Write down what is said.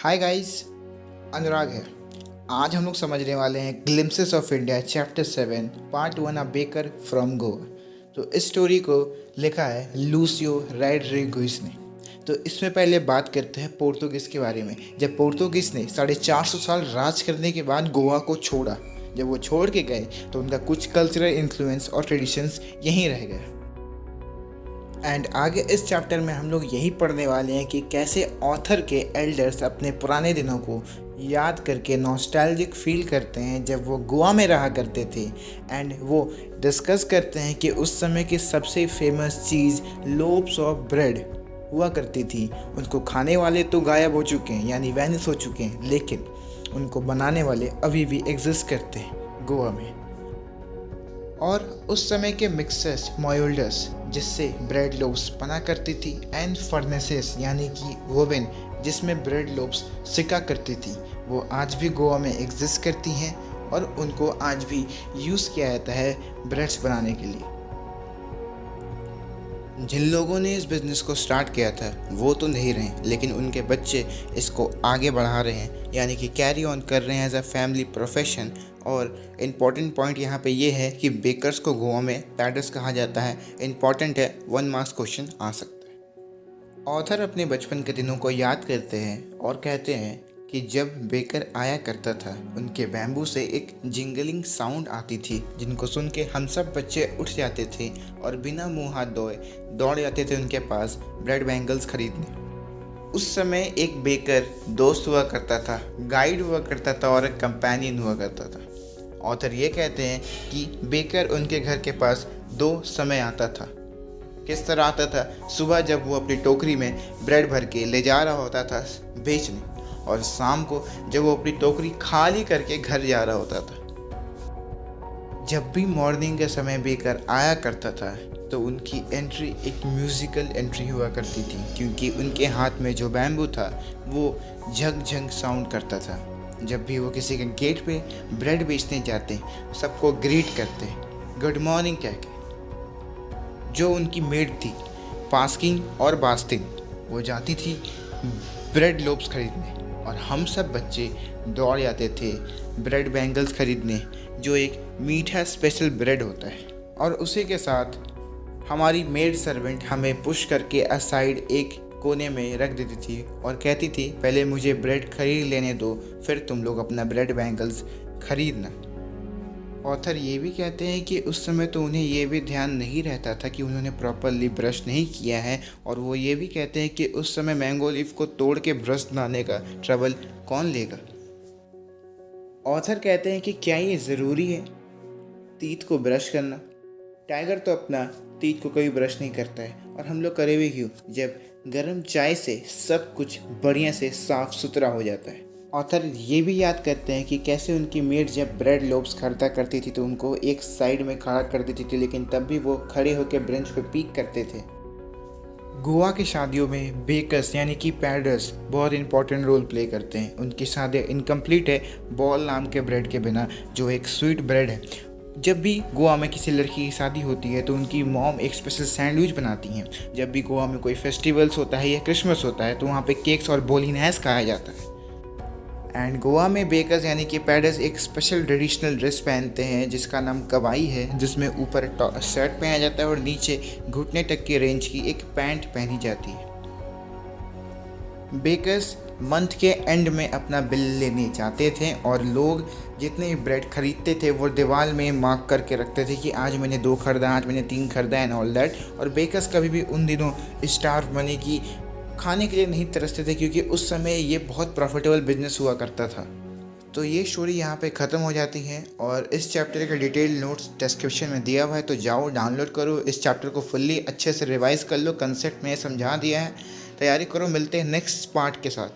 Hi guys, अनुराग है। आज हम लोग समझने वाले हैं glimpses of India chapter 7 part 1 a baker from Goa. तो इस स्टोरी को लिखा है लूसियो रॉड्रिगुइज ने। तो इसमें पहले बात करते हैं पोर्तुगीज़ के बारे में। जब पोर्तुगीज़ ने 450 साल राज करने के बाद गोवा को छोड़ा, जब वो छोड़ के गए तो उनका कुछ कल्चरल इन्फ्लुएंस और ट्रेडिशंस यहीं रह गए। एंड आगे इस चैप्टर में हम लोग यही पढ़ने वाले हैं कि कैसे ऑथर के एल्डर्स अपने पुराने दिनों को याद करके नॉस्टैल्जिक फील करते हैं जब वो गोवा में रहा करते थे। एंड वो डिस्कस करते हैं कि उस समय की सबसे famous cheese lobes of bread हुआ करती थी। उनको खाने वाले तो गायब हो चुके हैं, यानी वैनिश हो चुके हैं, लेकिन उनको बनाने वाले अभी भी एग्जिस्ट करते हैं गोवा में। और उस समय के मिक्सर्स मोल्डर्स जिससे ब्रेड लोब्स बना करती थी, एंड फर्नेसेस यानी कि ओवन जिसमें ब्रेड लोब्स सिका करती थी, वो आज भी गोवा में एग्जिस्ट करती हैं और उनको आज भी यूज़ किया जाता है ब्रेड्स बनाने के लिए। जिन लोगों ने इस बिज़नेस को स्टार्ट किया था वो तो नहीं रहे, लेकिन उनके बच्चे इसको आगे बढ़ा रहे हैं, यानी कि कैरी ऑन कर रहे हैं एज अ फैमिली प्रोफेशन। और इम्पॉर्टेंट पॉइंट यहाँ पे ये है कि बेकर्स को गोवा में पैडर्स कहा जाता है। इम्पॉर्टेंट है, 1 मार्क्स क्वेश्चन आ सकता है। ऑथर अपने बचपन के दिनों को याद करते हैं और कहते हैं कि जब बेकर आया करता था उनके बैम्बू से एक जिंगलिंग साउंड आती थी, जिनको सुन के हम सब बच्चे उठ जाते थे और बिना मुंह हाथ धोए दौड़ जाते थे उनके पास ब्रेड बैंगल्स खरीदने। उस समय एक बेकर दोस्त हुआ करता था, गाइड हुआ करता था और एक कंपेनियन हुआ करता था। ऑथर ये कहते हैं कि बेकर उनके घर के पास 2 समय आता था। किस तरह आता था? सुबह जब वो अपनी टोकरी में ब्रेड भर के ले जा रहा होता था बेचने, और शाम को जब वो अपनी टोकरी खाली करके घर जा रहा होता था। जब भी मॉर्निंग के समय बेकर आया करता था तो उनकी एंट्री एक म्यूज़िकल एंट्री हुआ करती थी, क्योंकि उनके हाथ में जो बैम्बू था वो झंग झंग साउंड करता था। जब भी वो किसी के गेट पे ब्रेड बेचने जाते सबको ग्रीट करते गुड मॉर्निंग कह के। जो उनकी मेड थी पास्किंग और बास्टिंग, वो जाती थी ब्रेड लोब्स खरीदने और हम सब बच्चे दौड़ जाते थे ब्रेड बैंगल्स खरीदने, जो एक मीठा स्पेशल ब्रेड होता है। और उसी के साथ हमारी मेड सर्वेंट हमें पुश करके असाइड एक कोने में रख देती थी और कहती थी पहले मुझे ब्रेड खरीद लेने दो, फिर तुम लोग अपना ब्रेड बैंगल्स खरीदना। ऑथर ये भी कहते हैं कि उस समय तो उन्हें ये भी ध्यान नहीं रहता था कि उन्होंने प्रॉपरली ब्रश नहीं किया है, और वो ये भी कहते हैं कि उस समय मैंगो लीफ को तोड़ के ब्रश बनाने का ट्रबल कौन लेगा। ऑथर कहते हैं कि क्या ये ज़रूरी है तीत को ब्रश करना? टाइगर तो अपना तीत को कभी ब्रश नहीं करता है, और हम लोग करे भी क्यों जब गर्म चाय से सब कुछ बढ़िया से साफ़ सुथरा हो जाता है। ऑथर ये भी याद करते हैं कि कैसे उनकी मेड जब ब्रेड लोब्स खरीदा करती थी तो उनको एक साइड में खड़ा कर देती थी, लेकिन तब भी वो खड़े होकर ब्रेंच पे पीक करते थे। गोवा की शादियों में बेकर्स यानी कि पैडर्स बहुत इंपॉर्टेंट रोल प्ले करते हैं। उनकी शादी इनकम्प्लीट है बॉल नाम के ब्रेड के बिना, जो एक स्वीट ब्रेड है। जब भी गोवा में किसी लड़की की शादी होती है तो उनकी मॉम एक स्पेशल सैंडविच बनाती हैं। जब भी गोवा में कोई फेस्टिवल्स होता है या क्रिसमस होता है तो वहाँ पे केक्स और बोलिनास खाया जाता है। एंड गोवा में बेकर्स यानी कि पैडर्स एक स्पेशल ट्रेडिशनल ड्रेस पहनते हैं जिसका नाम कवाई है, जिसमें ऊपर शर्ट पहना जाता है और नीचे घुटने तक के रेंज की एक पैंट पहनी जाती है। बेकर्स मंथ के एंड में अपना बिल लेने जाते थे और लोग जितने भी ब्रेड खरीदते थे वो दीवार में मार्क करके रखते थे कि आज मैंने 2 खरीदा, आज मैंने 3 खरीदा एंड ऑल दैट। और बेकर्स कभी भी उन दिनों स्टार्व मनी की खाने के लिए नहीं तरसते थे, क्योंकि उस समय ये बहुत प्रॉफिटेबल बिजनेस हुआ करता था। तो ये स्टोरी यहाँ पे ख़त्म हो जाती है और इस चैप्टर का डिटेल नोट्स डिस्क्रिप्शन में दिया हुआ है, तो जाओ डाउनलोड करो, इस चैप्टर को फुल्ली अच्छे से रिवाइज़ कर लो। कंसेप्ट में समझा दिया है, तैयारी करो। मिलते हैं नेक्स्ट पार्ट के साथ।